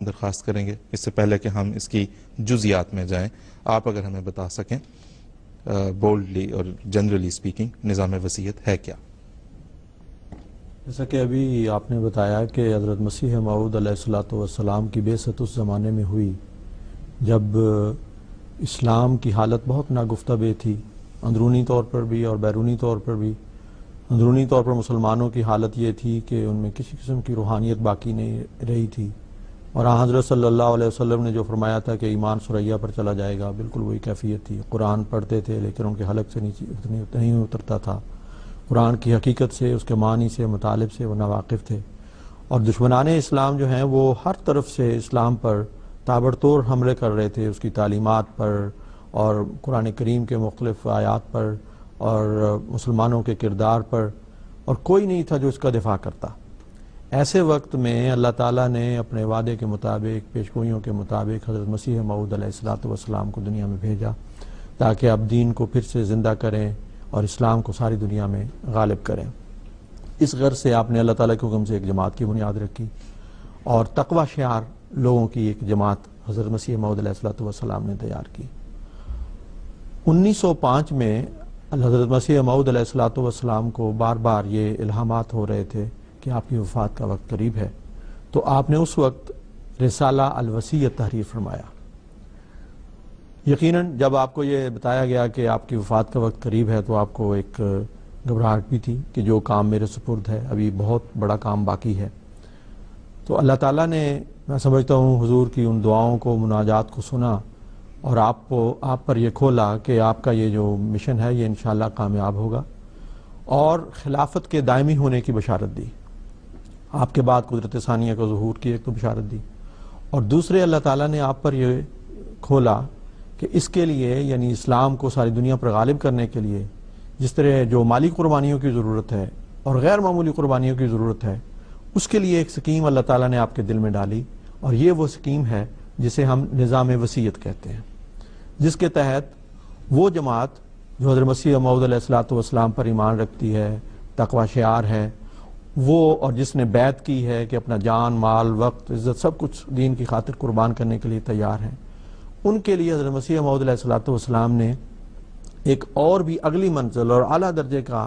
درخواست کریں گے اس سے پہلے کہ ہم اس کی جزیات میں جائیں، آپ اگر ہمیں بتا سکیں بولڈلی اور جنرلی اسپیکنگ نظام وصیت ہے کیا؟ جیسا کہ ابھی آپ نے بتایا کہ حضرت مسیح موعود علیہ الصلوۃ والسلام کی بعثت اس زمانے میں ہوئی جب اسلام کی حالت بہت ناگفتہ بے تھی، اندرونی طور پر بھی اور بیرونی طور پر بھی۔ اندرونی طور پر مسلمانوں کی حالت یہ تھی کہ ان میں کسی قسم کی روحانیت باقی نہیں رہی تھی، اور حضرت صلی اللہ علیہ وسلم نے جو فرمایا تھا کہ ایمان ثریا پر چلا جائے گا، بالکل وہی کیفیت تھی۔ قرآن پڑھتے تھے لیکن ان کے حلق سے نہیں اترتا تھا، قرآن کی حقیقت سے، اس کے معنی سے، مطالب سے وہ ناواقف تھے، اور دشمنان اسلام جو ہیں وہ ہر طرف سے اسلام پر تابڑتوڑ حملے کر رہے تھے، اس کی تعلیمات پر اور قرآن کریم کے مختلف آیات پر اور مسلمانوں کے کردار پر، اور کوئی نہیں تھا جو اس کا دفاع کرتا۔ ایسے وقت میں اللہ تعالیٰ نے اپنے وعدے کے مطابق، پیشگوئیوں کے مطابق حضرت مسیح موعود علیہ الصلوۃ والسلام کو دنیا میں بھیجا تاکہ اب دین کو پھر سے زندہ کریں اور اسلام کو ساری دنیا میں غالب کریں۔ اس غرض سے آپ نے اللہ تعالیٰ کے حکم سے ایک جماعت کی بنیاد رکھی اور تقوی شعار لوگوں کی ایک جماعت حضرت مسیح موعود علیہ الصلوۃ والسلام نے تیار کی۔ 1905 میں حضرت مسیح موعود علیہ الصلوۃ والسلام کو بار بار یہ الہامات ہو رہے تھے کہ آپ کی وفات کا وقت قریب ہے، تو آپ نے اس وقت رسالہ الوصیت تحریر فرمایا۔ یقیناً جب آپ کو یہ بتایا گیا کہ آپ کی وفات کا وقت قریب ہے تو آپ کو ایک گھبراہٹ بھی تھی کہ جو کام میرے سپرد ہے، ابھی بہت بڑا کام باقی ہے۔ تو اللہ تعالیٰ نے، میں سمجھتا ہوں، حضور کی ان دعاؤں کو، مناجات کو سنا اور آپ پر یہ کھولا کہ آپ کا یہ جو مشن ہے یہ انشاءاللہ کامیاب ہوگا، اور خلافت کے دائمی ہونے کی بشارت دی۔ آپ کے بعد قدرت ثانیہ کا ظہور کی ایک تو بشارت دی، اور دوسرے اللہ تعالیٰ نے آپ پر یہ کھولا کہ اس کے لیے، یعنی اسلام کو ساری دنیا پر غالب کرنے کے لیے جس طرح جو مالی قربانیوں کی ضرورت ہے اور غیر معمولی قربانیوں کی ضرورت ہے، اس کے لیے ایک سکیم اللہ تعالیٰ نے آپ کے دل میں ڈالی، اور یہ وہ سکیم ہے جسے ہم نظام وصیت کہتے ہیں، جس کے تحت وہ جماعت جو حضرت مسیح موعود علیہ الصلوۃ والسلام پر ایمان رکھتی ہے، تقوی شعار ہے وہ، اور جس نے بیعت کی ہے کہ اپنا جان، مال، وقت، عزت سب کچھ دین کی خاطر قربان کرنے کے لیے تیار ہیں، ان کے لیے حضرت مسیح موعود علیہ الصلوۃ والسلام نے ایک اور بھی اگلی منزل اور اعلیٰ درجے کا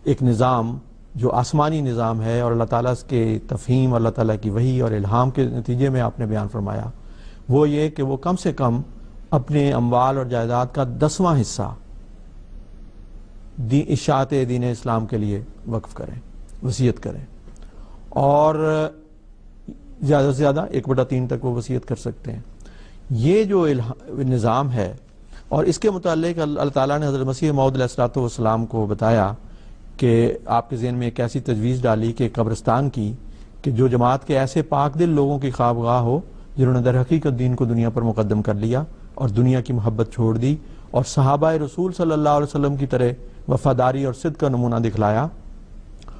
ایک نظام جو آسمانی نظام ہے، اور اللہ تعالیٰ کے تفہیم، اللہ تعالیٰ کی وحی اور الہام کے نتیجے میں آپ نے بیان فرمایا، وہ یہ کہ وہ کم سے کم اپنے اموال اور جائیداد کا 10واں حصہ اشاعت دین اسلام کے لیے وقف کریں، وصیت کریں، اور زیادہ سے زیادہ 1/3 تک وہ وصیت کر سکتے ہیں۔ یہ جو نظام ہے، اور اس کے متعلق اللہ تعالیٰ نے حضرت مسیح موعود علیہ الصلوۃ والسلام کو بتایا کہ آپ کے ذہن میں ایک ایسی تجویز ڈالی کہ قبرستان کی، کہ جو جماعت کے ایسے پاک دل لوگوں کی خوابگاہ ہو جنہوں نے در حقیقت دین کو دنیا پر مقدم کر لیا اور دنیا کی محبت چھوڑ دی، اور صحابہ رسول صلی اللہ علیہ وسلم کی طرح وفاداری اور صدق کا نمونہ دکھلایا،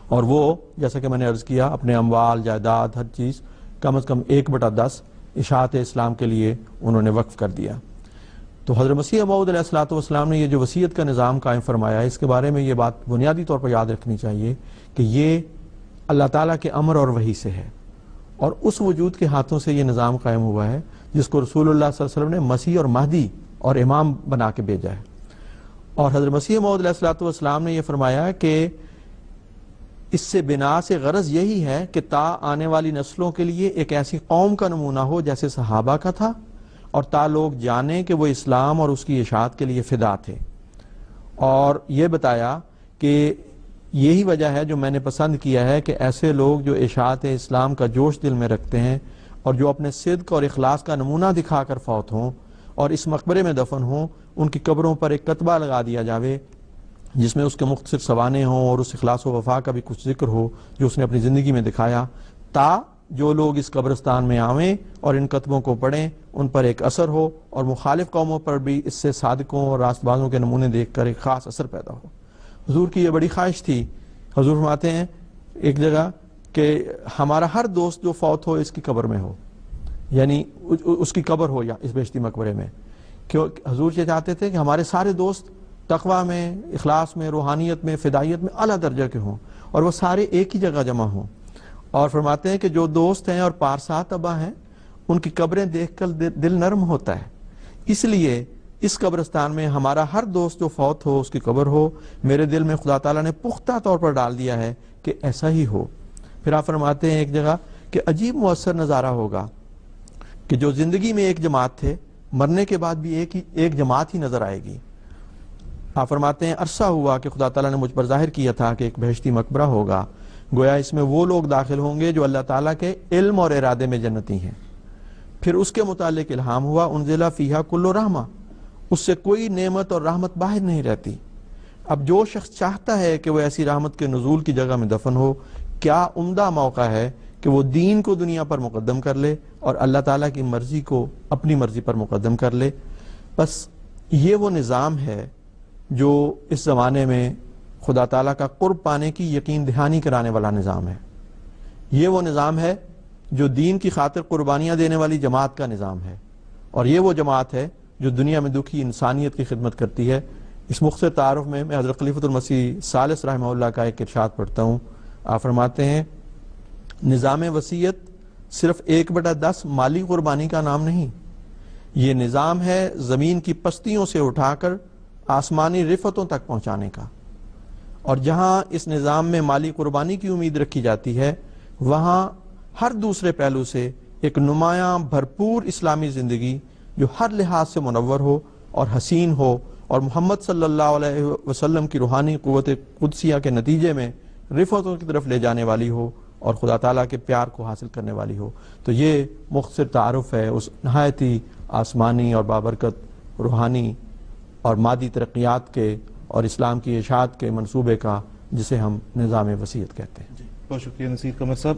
اور وہ جیسا کہ میں نے عرض کیا اپنے اموال، جائیداد، ہر چیز کم از کم 1/10 اشاعت اسلام کے لیے انہوں نے وقف کر دیا۔ تو حضرت مسیح موعود علیہ الصلوۃ والسلام نے یہ جو وصیت کا نظام قائم فرمایا، اس کے بارے میں یہ بات بنیادی طور پر یاد رکھنی چاہیے کہ یہ اللہ تعالیٰ کے امر اور وحی سے ہے، اور اس وجود کے ہاتھوں سے یہ نظام قائم ہوا ہے جس کو رسول اللہ صلی اللہ علیہ وسلم نے مسیح اور مہدی اور امام بنا کے بھیجا ہے۔ اور حضرت مسیح موعود علیہ الصلوۃ والسلام نے یہ فرمایا کہ اس سے بنا سے غرض یہی ہے کہ تا آنے والی نسلوں کے لیے ایک ایسی قوم کا نمونہ ہو جیسے صحابہ کا تھا، اور تا لوگ جانیں کہ وہ اسلام اور اس کی اشاعت کے لیے فدا تھے۔ اور یہ بتایا کہ یہی وجہ ہے جو میں نے پسند کیا ہے کہ ایسے لوگ جو اشاعت اسلام کا جوش دل میں رکھتے ہیں اور جو اپنے صدق اور اخلاص کا نمونہ دکھا کر فوت ہوں اور اس مقبرے میں دفن ہوں، ان کی قبروں پر ایک کتبہ لگا دیا جاوے جس میں اس کے مختصر سوانح ہوں اور اس اخلاص و وفا کا بھی کچھ ذکر ہو جو اس نے اپنی زندگی میں دکھایا، تا جو لوگ اس قبرستان میں آویں اور ان کتبوں کو پڑھیں ان پر ایک اثر ہو، اور مخالف قوموں پر بھی اس سے صادقوں اور راست بازوں کے نمونے دیکھ کر ایک خاص اثر پیدا ہو۔ حضور کی یہ بڑی خواہش تھی۔ حضور فرماتے ہیں ایک جگہ کہ ہمارا ہر دوست جو فوت ہو اس کی قبر میں ہو، یعنی اس کی قبر ہو یا اس بہشتی مقبرے میں، کیوں حضور یہ چاہتے تھے کہ ہمارے سارے دوست تقوی میں، اخلاص میں، روحانیت میں، فدائیت میں اعلیٰ درجہ کے ہوں، اور وہ سارے ایک ہی جگہ جمع ہوں۔ اور فرماتے ہیں کہ جو دوست ہیں اور پارسا تباہ ہیں ان کی قبریں دیکھ کر دل نرم ہوتا ہے. اس لیے اس قبرستان میں ہمارا ہر دوست جو فوت ہو اس کی قبر ہو، میرے دل میں خدا تعالیٰ نے پختہ طور پر ڈال دیا ہے کہ ایسا ہی ہو. پھر آپ فرماتے ہیں ایک جگہ کہ عجیب مؤثر نظارہ ہوگا کہ جو زندگی میں ایک جماعت تھے، مرنے کے بعد بھی ایک جماعت ہی نظر آئے گی. آپ فرماتے ہیں عرصہ ہوا کہ خدا تعالیٰ نے مجھ پر ظاہر کیا تھا کہ ایک بہشتی مقبرہ ہوگا، گویا اس میں وہ لوگ داخل ہوں گے جو اللہ تعالیٰ کے علم اور ارادے میں جنتی ہیں. پھر اس کے متعلق الہام ہوا انزلہ فیہا کل رحمہ، اس سے کوئی نعمت اور رحمت باہر نہیں رہتی. اب جو شخص چاہتا ہے کہ وہ ایسی رحمت کے نزول کی جگہ میں دفن ہو، کیا عمدہ موقع ہے کہ وہ دین کو دنیا پر مقدم کر لے اور اللہ تعالیٰ کی مرضی کو اپنی مرضی پر مقدم کر لے. بس یہ وہ نظام ہے جو اس زمانے میں خدا تعالیٰ کا قرب پانے کی یقین دہانی کرانے والا نظام ہے. یہ وہ نظام ہے جو دین کی خاطر قربانیاں دینے والی جماعت کا نظام ہے، اور یہ وہ جماعت ہے جو دنیا میں دکھی انسانیت کی خدمت کرتی ہے. اس مختصر تعارف میں حضرت خلیفۃ المسیح ثالث رحمہ اللہ کا ایک ارشاد پڑھتا ہوں. آپ فرماتے ہیں نظام وصیت صرف 1/10 مالی قربانی کا نام نہیں، یہ نظام ہے زمین کی پستیوں سے اٹھا کر آسمانی رفتوں تک پہنچانے کا. اور جہاں اس نظام میں مالی قربانی کی امید رکھی جاتی ہے، وہاں ہر دوسرے پہلو سے ایک نمایاں بھرپور اسلامی زندگی جو ہر لحاظ سے منور ہو اور حسین ہو اور محمد صلی اللہ علیہ وسلم کی روحانی قوت قدسیہ کے نتیجے میں رفتوں کی طرف لے جانے والی ہو اور خدا تعالیٰ کے پیار کو حاصل کرنے والی ہو. تو یہ مختصر تعارف ہے اس نہایت ہی آسمانی اور بابرکت روحانی اور مادی ترقیات کے اور اسلام کی اشاعت کے منصوبے کا، جسے ہم نظام وصیت کہتے ہیں. بہت شکریہ نصیر قمر صاحب.